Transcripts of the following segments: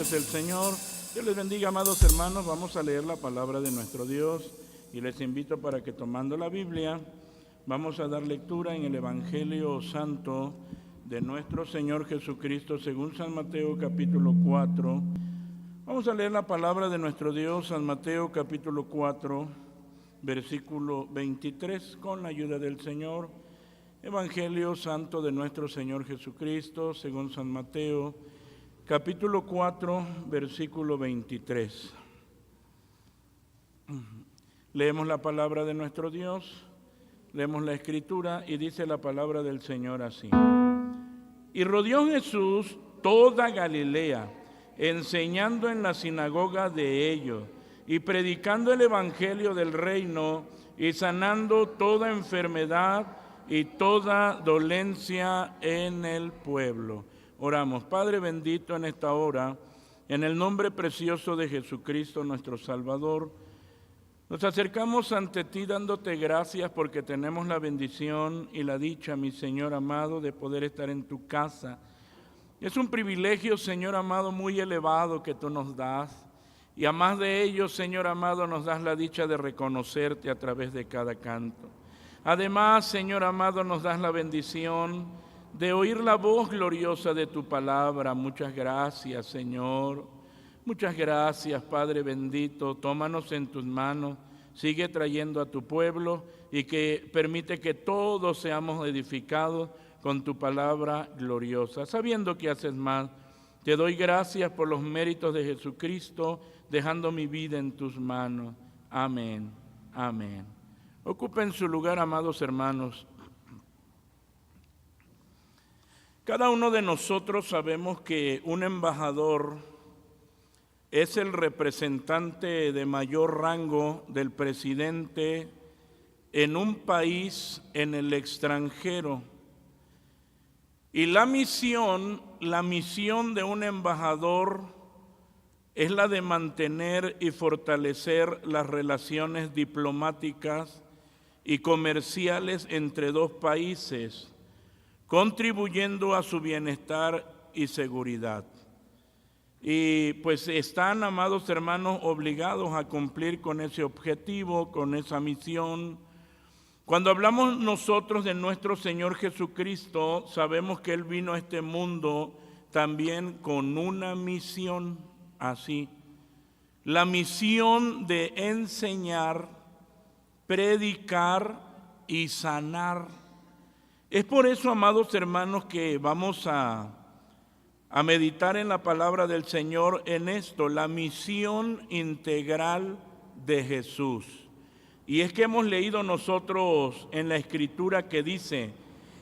es el Señor. Dios les bendiga, amados hermanos. Vamos a leer la palabra de nuestro Dios y les invito para que, tomando la Biblia, vamos a dar lectura en el Evangelio Santo de nuestro Señor Jesucristo según San Mateo capítulo 4. Vamos a leer la palabra de nuestro Dios, San Mateo capítulo 4, versículo 23, con la ayuda del Señor. Evangelio Santo de nuestro Señor Jesucristo según San Mateo capítulo 4, versículo 23. Leemos la palabra de nuestro Dios, leemos la Escritura y dice la palabra del Señor así. Y rodeó Jesús toda Galilea, enseñando en la sinagoga de ellos y predicando el evangelio del reino y sanando toda enfermedad y toda dolencia en el pueblo. Oramos. Padre bendito, en esta hora, en el nombre precioso de Jesucristo nuestro Salvador, nos acercamos ante ti dándote gracias porque tenemos la bendición y la dicha, mi Señor amado, de poder estar en tu casa. Es un privilegio, Señor amado, muy elevado que tú nos das. Y a más de ello, Señor amado, nos das la dicha de reconocerte a través de cada canto. Además, Señor amado, nos das la bendición de oír la voz gloriosa de tu palabra. Muchas gracias, Señor. Muchas gracias, Padre bendito. Tómanos en tus manos, sigue trayendo a tu pueblo y que permite que todos seamos edificados con tu palabra gloriosa. Sabiendo que haces más, te doy gracias por los méritos de Jesucristo, dejando mi vida en tus manos. Amén, amén. Ocupen su lugar, amados hermanos. Cada uno de nosotros sabemos que un embajador es el representante de mayor rango del presidente en un país en el extranjero. Y la misión de un embajador es la de mantener y fortalecer las relaciones diplomáticas y comerciales entre dos países, contribuyendo a su bienestar y seguridad. Y pues están, amados hermanos, obligados a cumplir con ese objetivo, con esa misión. Cuando hablamos nosotros de nuestro Señor Jesucristo, sabemos que Él vino a este mundo también con una misión, así. La misión de enseñar, predicar y sanar. Es por eso, amados hermanos, que vamos a meditar en la palabra del Señor en esto, la misión integral de Jesús. Y es que hemos leído nosotros en la Escritura que dice,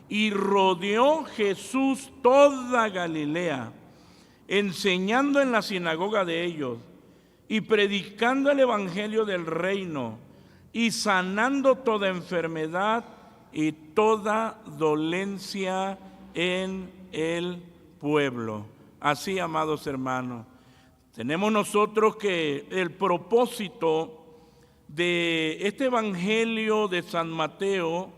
y rodeó Jesús toda Galilea, enseñando en la sinagoga de ellos, y predicando el evangelio del reino, y sanando toda enfermedad y toda dolencia en el pueblo. Así, amados hermanos, tenemos nosotros que el propósito de este evangelio de San Mateo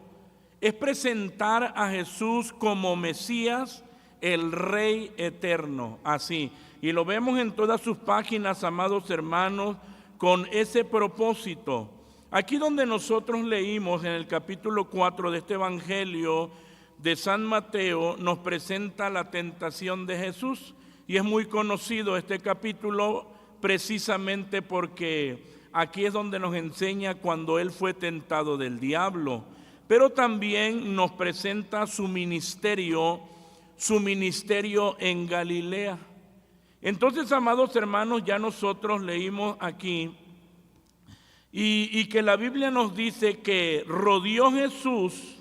es presentar a Jesús como Mesías, el Rey eterno, así. Y lo vemos en todas sus páginas, amados hermanos, con ese propósito. Aquí donde nosotros leímos en el capítulo 4 de este evangelio de San Mateo, nos presenta la tentación de Jesús. Y es muy conocido este capítulo precisamente porque aquí es donde nos enseña cuando Él fue tentado del diablo. Pero también nos presenta su ministerio en Galilea. Entonces, amados hermanos, ya nosotros leímos aquí y que la Biblia nos dice que rodeó Jesús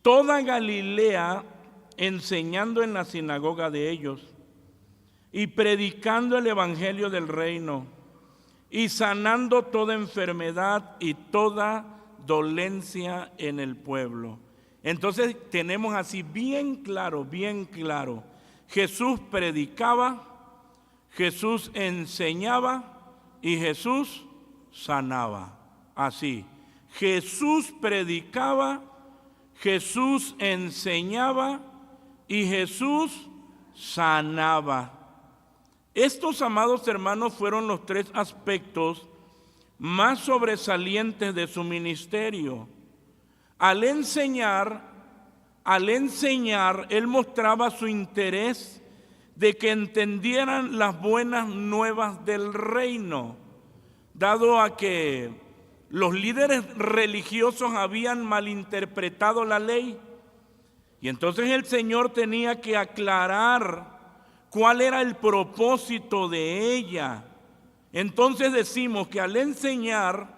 toda Galilea, enseñando en la sinagoga de ellos y predicando el evangelio del reino y sanando toda enfermedad y toda dolencia en el pueblo. Entonces tenemos así bien claro, Jesús predicaba, Jesús enseñaba y Jesús sanaba. Así, Jesús predicaba, Jesús enseñaba y Jesús sanaba. Estos, amados hermanos, fueron los tres aspectos más sobresalientes de su ministerio. Al enseñar, Él mostraba su interés de que entendieran las buenas nuevas del reino, dado a que los líderes religiosos habían malinterpretado la ley. Y entonces el Señor tenía que aclarar cuál era el propósito de ella. Entonces decimos que al enseñar,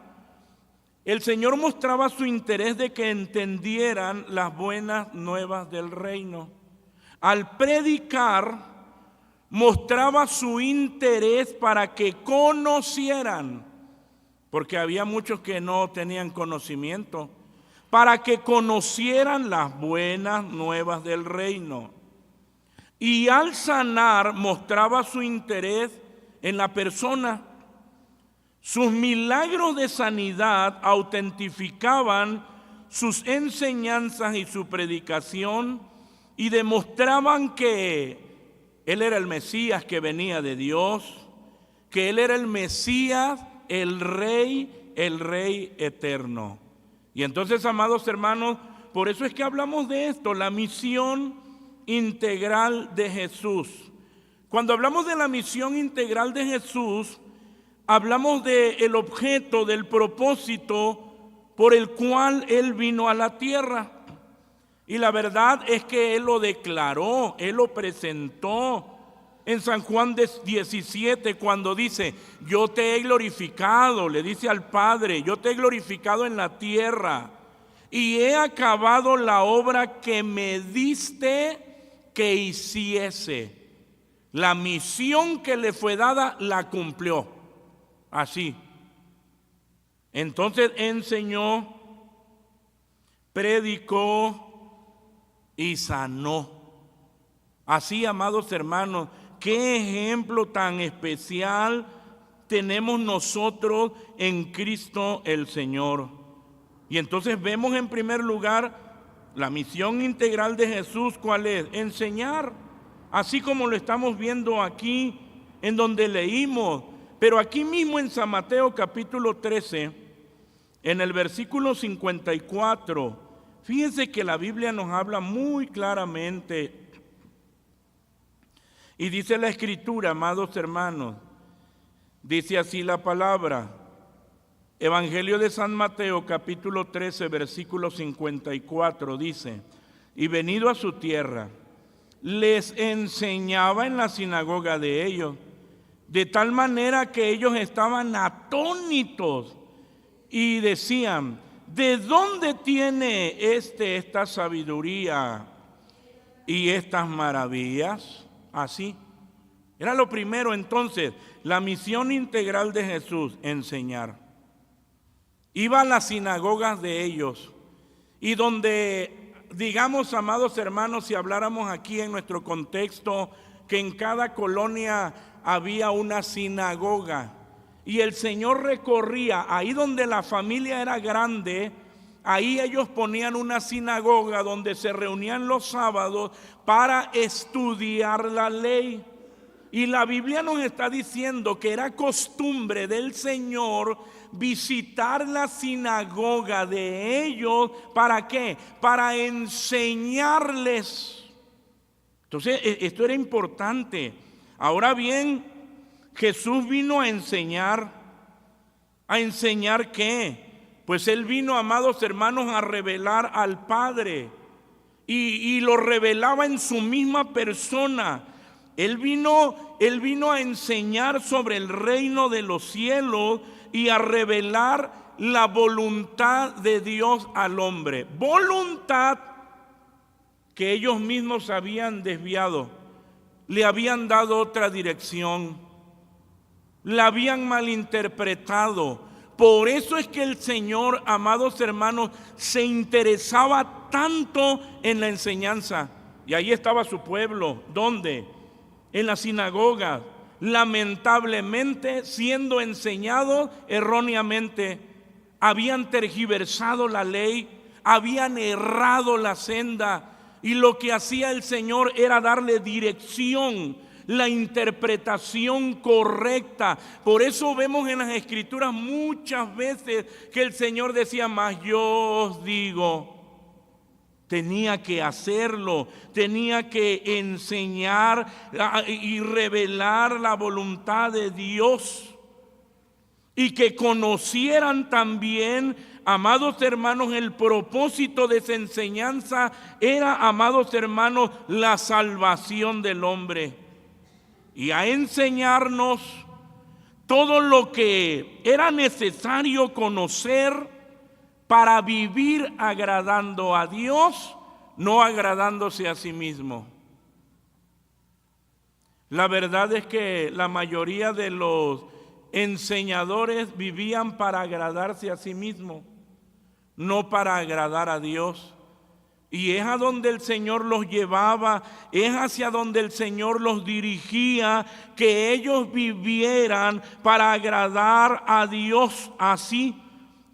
el Señor mostraba su interés de que entendieran las buenas nuevas del reino. Al predicar, mostraba su interés para que conocieran, porque había muchos que no tenían conocimiento, para que conocieran las buenas nuevas del reino. Y al sanar, mostraba su interés en la persona. Sus milagros de sanidad autentificaban sus enseñanzas y su predicación y demostraban que Él era el Mesías que venía de Dios, que Él era el Mesías, el Rey eterno. Y entonces, amados hermanos, por eso es que hablamos de esto, la misión integral de Jesús. Cuando hablamos de la misión integral de Jesús, hablamos del objeto, del propósito por el cual Él vino a la tierra. Y la verdad es que Él lo declaró, Él lo presentó en San Juan 17, cuando dice: yo te he glorificado, le dice al Padre, yo te he glorificado en la tierra y he acabado la obra que me diste que hiciese. La misión que le fue dada la cumplió. Así. Entonces enseñó, predicó y sanó. Así, amados hermanos, qué ejemplo tan especial tenemos nosotros en Cristo el Señor. Y entonces vemos en primer lugar la misión integral de Jesús. ¿Cuál es? Enseñar, así como lo estamos viendo aquí en donde leímos. Pero aquí mismo en San Mateo capítulo 13, en el versículo 54, fíjense que la Biblia nos habla muy claramente. Y dice la Escritura, amados hermanos, dice así la palabra. Evangelio de San Mateo capítulo 13, versículo 54, dice: y venido a su tierra, les enseñaba en la sinagoga de ellos, de tal manera que ellos estaban atónitos y decían: ¿de dónde tiene esta sabiduría y estas maravillas? Así. Era lo primero entonces, la misión integral de Jesús, enseñar. Iba a las sinagogas de ellos y donde, digamos, amados hermanos, si habláramos aquí en nuestro contexto, que en cada colonia había una sinagoga y el Señor recorría ahí donde la familia era grande. Ahí ellos ponían una sinagoga donde se reunían los sábados para estudiar la ley. Y la Biblia nos está diciendo que era costumbre del Señor visitar la sinagoga de ellos. ¿Para qué? Para enseñarles. Entonces, esto era importante. Ahora bien, Jesús vino a enseñar. ¿A enseñar qué? Pues Él vino, amados hermanos, a revelar al Padre. Y lo revelaba en su misma persona. Él vino a enseñar sobre el reino de los cielos y a revelar la voluntad de Dios al hombre. Voluntad que ellos mismos habían desviado. Le habían dado otra dirección. La habían malinterpretado. Por eso es que el Señor, amados hermanos, se interesaba tanto en la enseñanza. Y ahí estaba su pueblo. ¿Dónde? En la sinagoga. Lamentablemente, siendo enseñados erróneamente, habían tergiversado la ley, habían errado la senda. Y lo que hacía el Señor era darle dirección la interpretación correcta. Por eso vemos en las Escrituras muchas veces que el Señor decía, mas yo os digo. Tenía que hacerlo, tenía que enseñar y revelar la voluntad de Dios. Y que conocieran también, amados hermanos, el propósito de esa enseñanza era, amados hermanos, la salvación del hombre. Y a enseñarnos todo lo que era necesario conocer para vivir agradando a Dios, no agradándose a sí mismo. La verdad es que la mayoría de los enseñadores vivían para agradarse a sí mismos, no para agradar a Dios. Y es a donde el Señor los llevaba, es hacia donde el Señor los dirigía, que ellos vivieran para agradar a Dios así.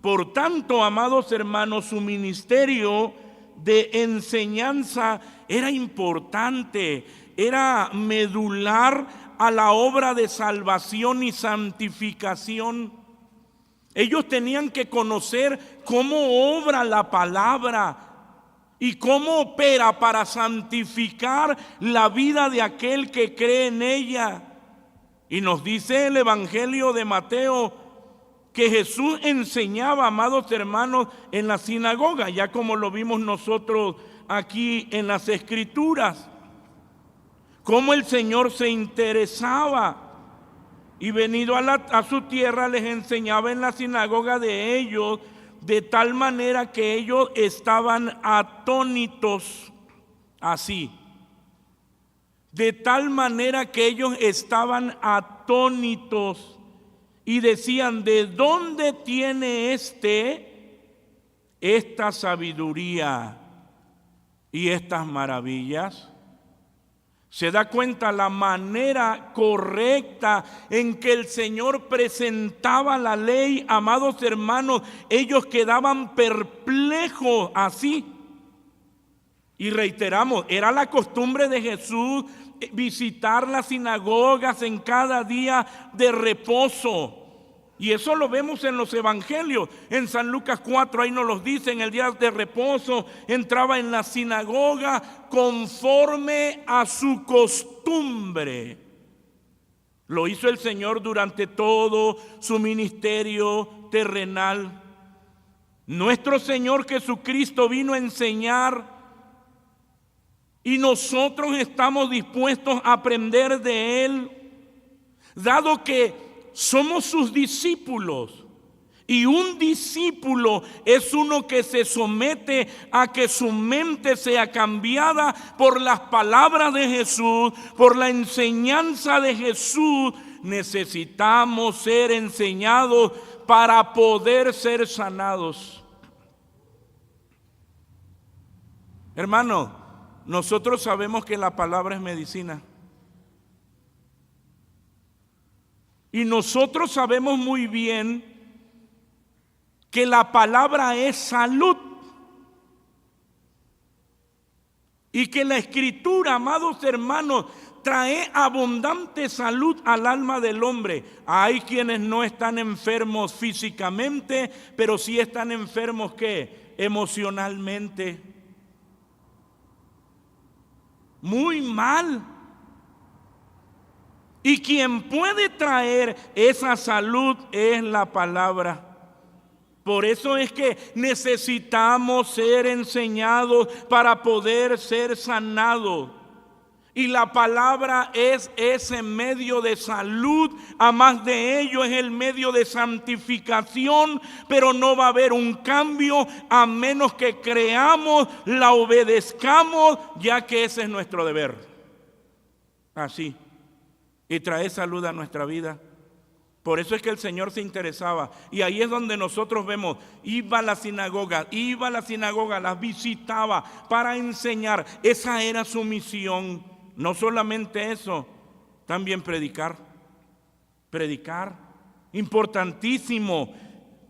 Por tanto, amados hermanos, su ministerio de enseñanza era importante, era medular a la obra de salvación y santificación. Ellos tenían que conocer cómo obra la palabra y cómo opera para santificar la vida de aquel que cree en ella. Y nos dice el Evangelio de Mateo que Jesús enseñaba, amados hermanos, en la sinagoga, ya como lo vimos nosotros aquí en las Escrituras. Cómo el Señor se interesaba y venido a su tierra les enseñaba en la sinagoga de ellos, de tal manera que ellos estaban atónitos, así. De tal manera que ellos estaban atónitos y decían, ¿de dónde tiene esta sabiduría y estas maravillas? Se da cuenta la manera correcta en que el Señor presentaba la ley, amados hermanos. Ellos quedaban perplejos así. Y reiteramos, era la costumbre de Jesús visitar las sinagogas en cada día de reposo. Y eso lo vemos en los evangelios. En San Lucas 4, ahí nos los dice, en el día de reposo entraba en la sinagoga conforme a su costumbre. Lo hizo el Señor durante todo su ministerio terrenal. Nuestro Señor Jesucristo vino a enseñar y nosotros estamos dispuestos a aprender de Él, dado que somos sus discípulos. Y un discípulo es uno que se somete a que su mente sea cambiada por las palabras de Jesús, por la enseñanza de Jesús. Necesitamos ser enseñados para poder ser sanados. Hermano, nosotros sabemos que la palabra es medicina. Y nosotros sabemos muy bien que la palabra es salud. Y que la Escritura, amados hermanos, trae abundante salud al alma del hombre. Hay quienes no están enfermos físicamente, pero sí están enfermos, ¿qué? Emocionalmente. Muy mal. Y quien puede traer esa salud es la palabra. Por eso es que necesitamos ser enseñados para poder ser sanados. Y la palabra es ese medio de salud, a más de ello es el medio de santificación, pero no va a haber un cambio a menos que creamos, la obedezcamos, ya que ese es nuestro deber. Así. Y trae salud a nuestra vida. Por eso es que el Señor se interesaba. Y ahí es donde nosotros vemos, iba a la sinagoga, las visitaba para enseñar. Esa era su misión. No solamente eso, también predicar. Predicar, importantísimo.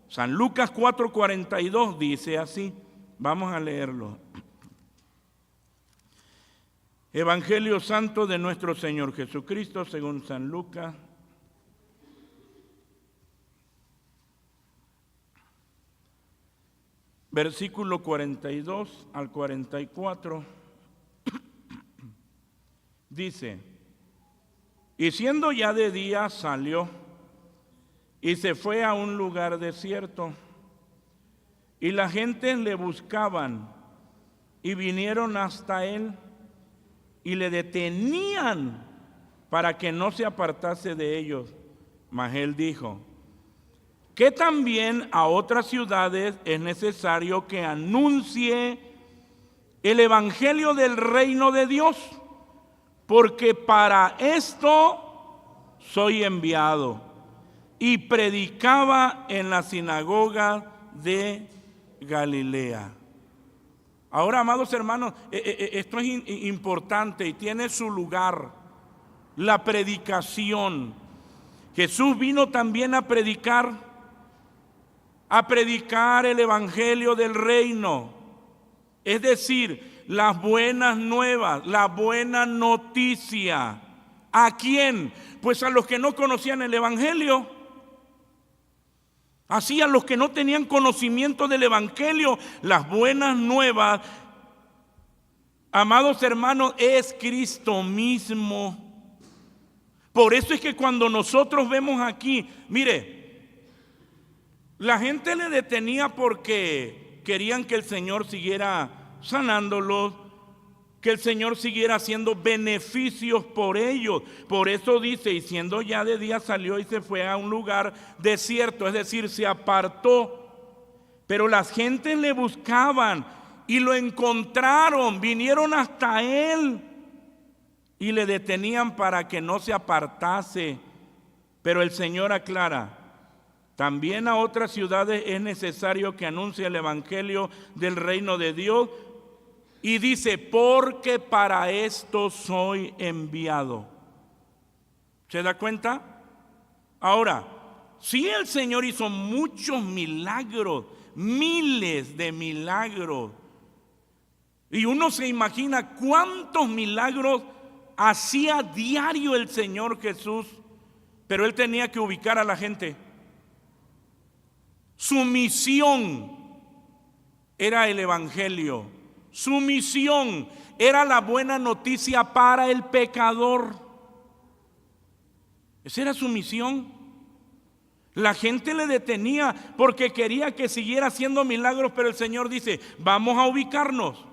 San Lucas 4:42 dice así. Vamos a leerlo. Evangelio Santo de nuestro Señor Jesucristo según San Lucas. Versículo 42 al 44. Dice: y siendo ya de día salió y se fue a un lugar desierto, y la gente le buscaban y vinieron hasta él y le detenían para que no se apartase de ellos. Mas él dijo que también a otras ciudades es necesario que anuncie el evangelio del reino de Dios, porque para esto soy enviado. Y predicaba en la sinagoga de Galilea. Ahora, amados hermanos, esto es importante y tiene su lugar, la predicación. Jesús vino también a predicar el evangelio del reino, es decir, las buenas nuevas, la buena noticia. ¿A quién? Pues a los que no conocían el evangelio. Así, a los que no tenían conocimiento del evangelio, las buenas nuevas, amados hermanos, es Cristo mismo. Por eso es que cuando nosotros vemos aquí, mire, la gente le detenía porque querían que el Señor siguiera sanándolos, que el Señor siguiera haciendo beneficios por ellos. Por eso dice, y siendo ya de día salió y se fue a un lugar desierto, es decir, se apartó. Pero las gentes le buscaban y lo encontraron, vinieron hasta él y le detenían para que no se apartase. Pero el Señor aclara: también a otras ciudades es necesario que anuncie el evangelio del reino de Dios. Y dice: porque para esto soy enviado. ¿Se da cuenta? Ahora, si el Señor hizo muchos milagros, miles de milagros, y uno se imagina cuántos milagros hacía diario el Señor Jesús, pero Él tenía que ubicar a la gente. Su misión era el evangelio. Su misión era la buena noticia para el pecador. Esa era su misión. La gente le detenía porque quería que siguiera haciendo milagros, pero el Señor dice: vamos a ubicarnos.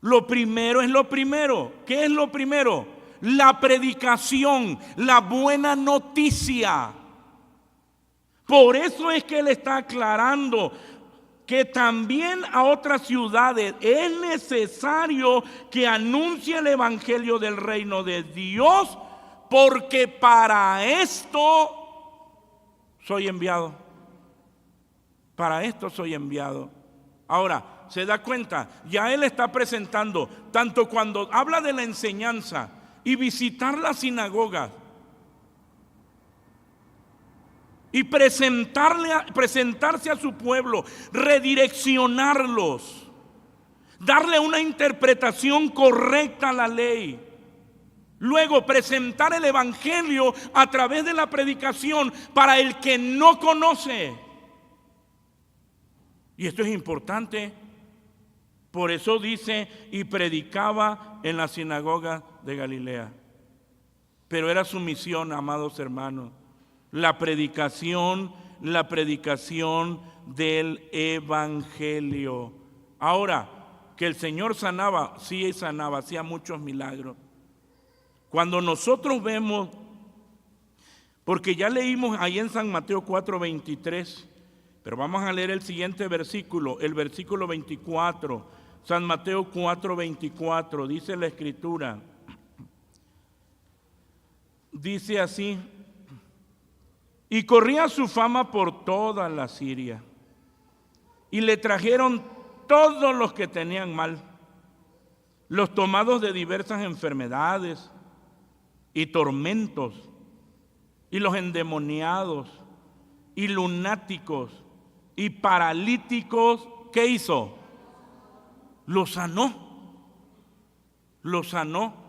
Lo primero es lo primero. ¿Qué es lo primero? La predicación, la buena noticia. Por eso es que Él está aclarando que también a otras ciudades es necesario que anuncie el evangelio del reino de Dios, porque para esto soy enviado. Para esto soy enviado. Ahora, ¿se da cuenta? Ya Él está presentando, tanto cuando habla de la enseñanza y visitar las sinagogas, y presentarse a su pueblo, redireccionarlos, darle una interpretación correcta a la ley. Luego presentar el evangelio a través de la predicación para el que no conoce. Y esto es importante. Por eso dice: y predicaba en la sinagoga de Galilea. Pero era su misión, amados hermanos, la predicación del evangelio. Ahora, que el Señor sanaba, sí sanaba, hacía muchos milagros. Cuando nosotros vemos, porque ya leímos ahí en San Mateo 4:23, pero vamos a leer el siguiente versículo, el versículo 24. San Mateo 4:24, dice la Escritura, dice así: y corría su fama por toda la Siria, y le trajeron todos los que tenían mal, los tomados de diversas enfermedades y tormentos, y los endemoniados, y lunáticos, y paralíticos. ¿Qué hizo? Los sanó. lo sanó.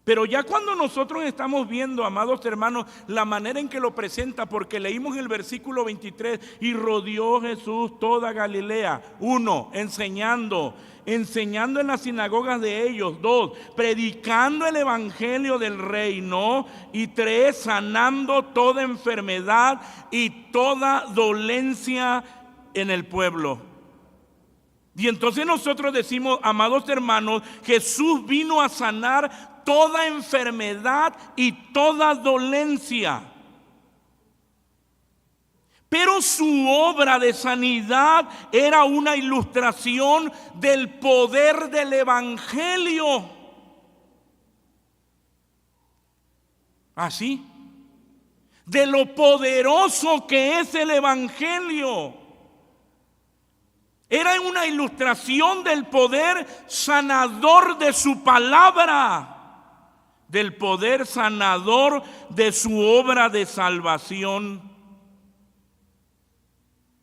Pero ya cuando nosotros estamos viendo, amados hermanos, la manera en que lo presenta, porque leímos el versículo 23, y rodeó Jesús toda Galilea. 1, enseñando en las sinagogas de ellos. 2, predicando el evangelio del reino. Y 3, sanando toda enfermedad y toda dolencia en el pueblo. Y entonces nosotros decimos, amados hermanos, Jesús vino a sanar toda enfermedad y toda dolencia. Pero su obra de sanidad era una ilustración del poder del evangelio. Así, de lo poderoso que es el evangelio. Era una ilustración del poder sanador de su palabra, del poder sanador de su obra de salvación.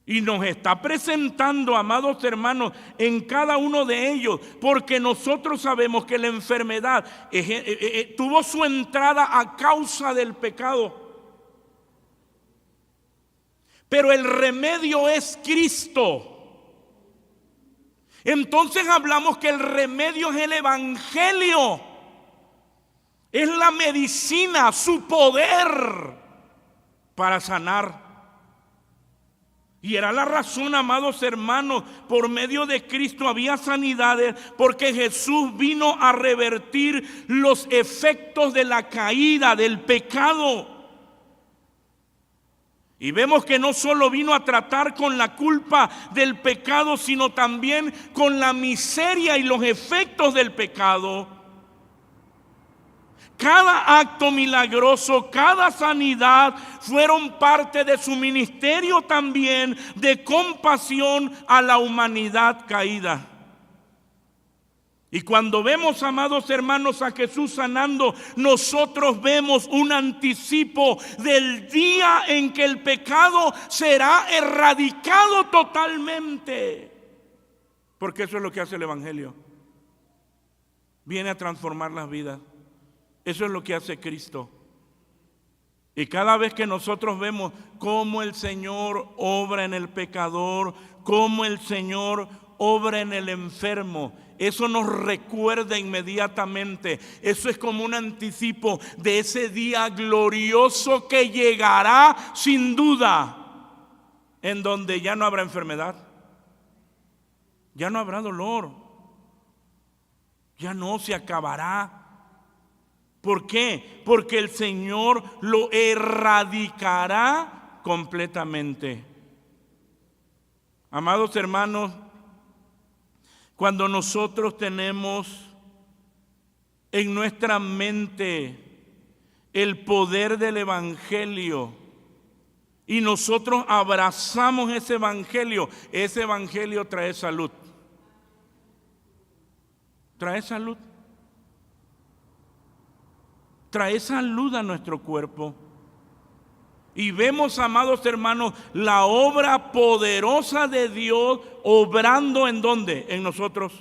Y nos está presentando, amados hermanos, en cada uno de ellos, porque nosotros sabemos que la enfermedad tuvo su entrada a causa del pecado. Pero el remedio es Cristo. Entonces hablamos que el remedio es el evangelio. Es la medicina, su poder para sanar. Y era la razón, amados hermanos, por medio de Cristo había sanidades, porque Jesús vino a revertir los efectos de la caída, del pecado. Y vemos que no solo vino a tratar con la culpa del pecado, sino también con la miseria y los efectos del pecado. Cada acto milagroso, cada sanidad fueron parte de su ministerio también de compasión a la humanidad caída. Y cuando vemos, amados hermanos, a Jesús sanando, nosotros vemos un anticipo del día en que el pecado será erradicado totalmente. Porque eso es lo que hace el evangelio. Viene a transformar las vidas. Eso es lo que hace Cristo. Y cada vez que nosotros vemos cómo el Señor obra en el pecador, cómo el Señor obra en el enfermo, eso nos recuerda inmediatamente. Eso es como un anticipo de ese día glorioso que llegará sin duda, en donde ya no habrá enfermedad, ya no habrá dolor, ya no se acabará. ¿Por qué? Porque el Señor lo erradicará completamente. Amados hermanos, cuando nosotros tenemos en nuestra mente el poder del evangelio y nosotros abrazamos ese evangelio trae salud. Trae salud. Trae salud a nuestro cuerpo. Y vemos, amados hermanos, la obra poderosa de Dios obrando ¿en dónde? En nosotros,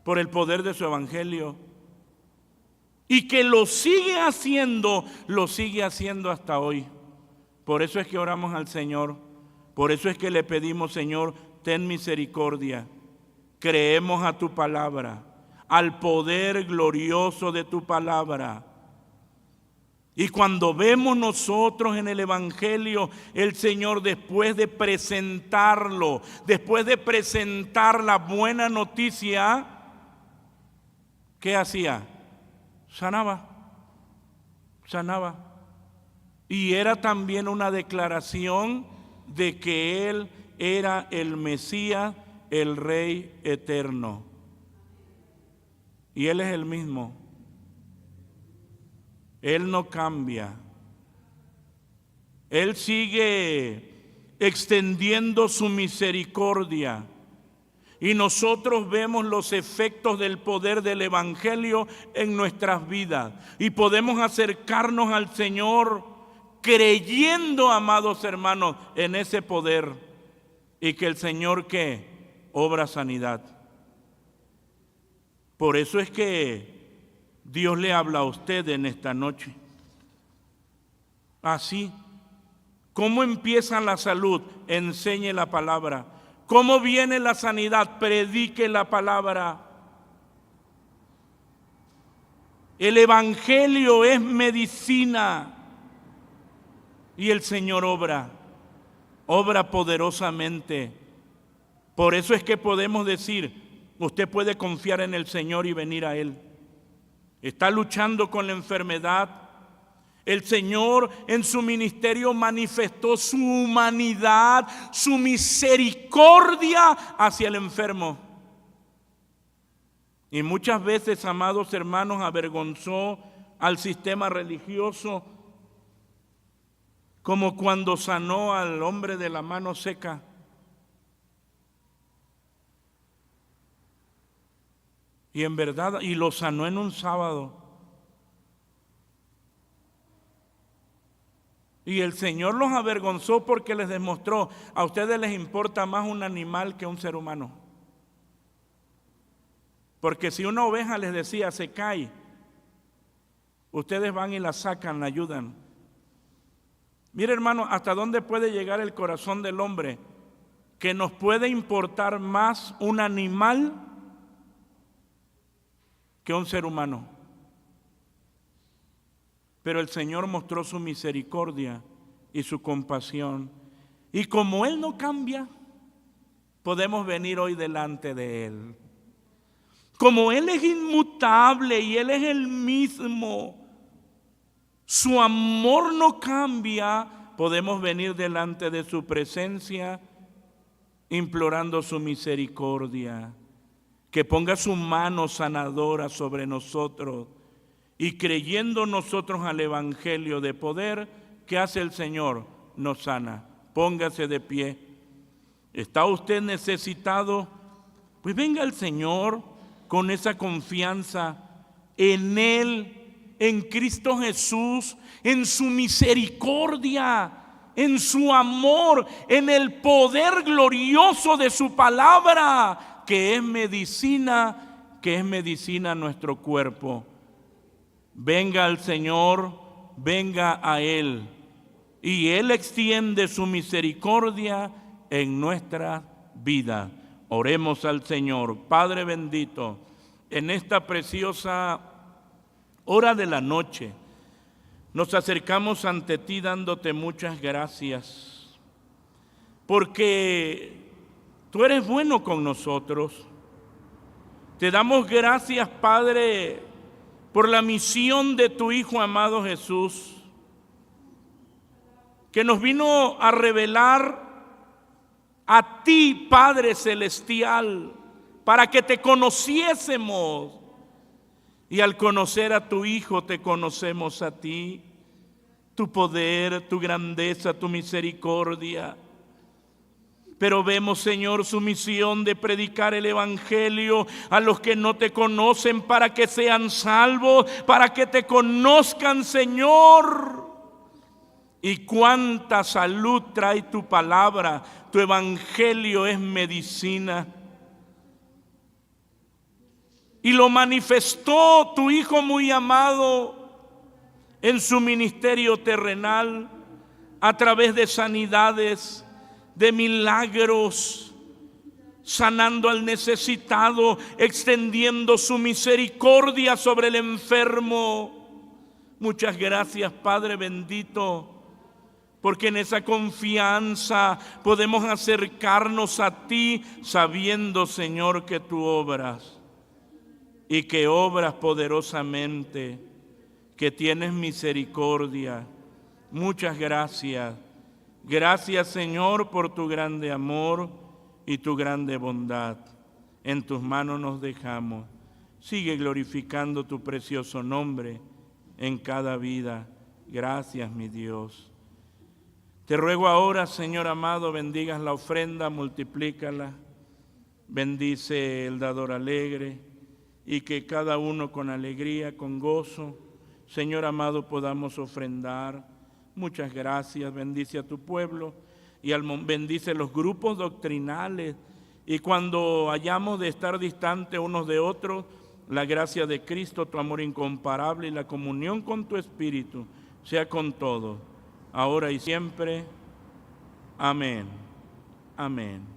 por el poder de su evangelio. Y que lo sigue haciendo hasta hoy. Por eso es que oramos al Señor. Por eso es que le pedimos, Señor, ten misericordia. Creemos a tu palabra, al poder glorioso de tu palabra. Y cuando vemos nosotros en el evangelio, el Señor, después de presentarlo, después de presentar la buena noticia, ¿qué hacía? Sanaba. Y era también una declaración de que Él era el Mesías, el Rey eterno. Y Él es el mismo. Él no cambia. Él sigue extendiendo su misericordia. Y nosotros vemos los efectos del poder del evangelio en nuestras vidas. Y podemos acercarnos al Señor creyendo, amados hermanos, en ese poder. Y que el Señor, ¿qué? Obra sanidad. Por eso es que Dios le habla a usted en esta noche. Así. ¿Cómo empieza la salud? Enseñe la palabra. ¿Cómo viene la sanidad? Predique la palabra. El Evangelio es medicina y el Señor obra poderosamente. Por eso es que podemos decir, usted puede confiar en el Señor y venir a Él. Está luchando con la enfermedad. El Señor en su ministerio manifestó su humanidad, su misericordia hacia el enfermo. Y muchas veces, amados hermanos, avergonzó al sistema religioso, como cuando sanó al hombre de la mano seca. Y en verdad, y lo sanó en un sábado. Y el Señor los avergonzó porque les demostró, a ustedes les importa más un animal que un ser humano. Porque si una oveja les decía, se cae, ustedes van y la sacan, la ayudan. Mire, hermano, hasta dónde puede llegar el corazón del hombre, que nos puede importar más un animal que un ser humano. Pero el Señor mostró su misericordia y su compasión. Y como Él no cambia, podemos venir hoy delante de Él. Como Él es inmutable y Él es el mismo, su amor no cambia, podemos venir delante de su presencia implorando su misericordia, que ponga su mano sanadora sobre nosotros y creyendo nosotros al Evangelio de poder, ¿qué hace el Señor? Nos sana. Póngase de pie. ¿Está usted necesitado? Pues venga al Señor con esa confianza en Él, en Cristo Jesús, en su misericordia, en su amor, en el poder glorioso de su palabra, que es medicina a nuestro cuerpo. Venga al Señor, venga a Él, y Él extiende su misericordia en nuestra vida. Oremos al Señor. Padre bendito, en esta preciosa hora de la noche, nos acercamos ante ti dándote muchas gracias, porque tú eres bueno con nosotros. Te damos gracias, Padre, por la misión de tu Hijo amado Jesús, que nos vino a revelar a ti, Padre Celestial, para que te conociésemos. Y al conocer a tu Hijo, te conocemos a ti, tu poder, tu grandeza, tu misericordia. Pero vemos, Señor, su misión de predicar el Evangelio a los que no te conocen, para que sean salvos, para que te conozcan, Señor. Y cuánta salud trae tu palabra. Tu Evangelio es medicina. Y lo manifestó tu Hijo muy amado en su ministerio terrenal, a través de sanidades, de milagros, sanando al necesitado, extendiendo su misericordia sobre el enfermo. Muchas gracias, Padre bendito, porque en esa confianza podemos acercarnos a ti, sabiendo, Señor, que tú obras y que obras poderosamente, que tienes misericordia. Muchas gracias. Gracias, Señor, por tu grande amor y tu grande bondad. En tus manos nos dejamos. Sigue glorificando tu precioso nombre en cada vida. Gracias, mi Dios. Te ruego ahora, Señor amado, bendigas la ofrenda, multiplícala. Bendice el dador alegre y que cada uno con alegría, con gozo, Señor amado, podamos ofrendar. Muchas gracias. Bendice a tu pueblo y bendice los grupos doctrinales. Y cuando hayamos de estar distantes unos de otros, La gracia de Cristo, tu amor incomparable y la comunión con tu Espíritu sea con todos, ahora y siempre. Amén. Amén.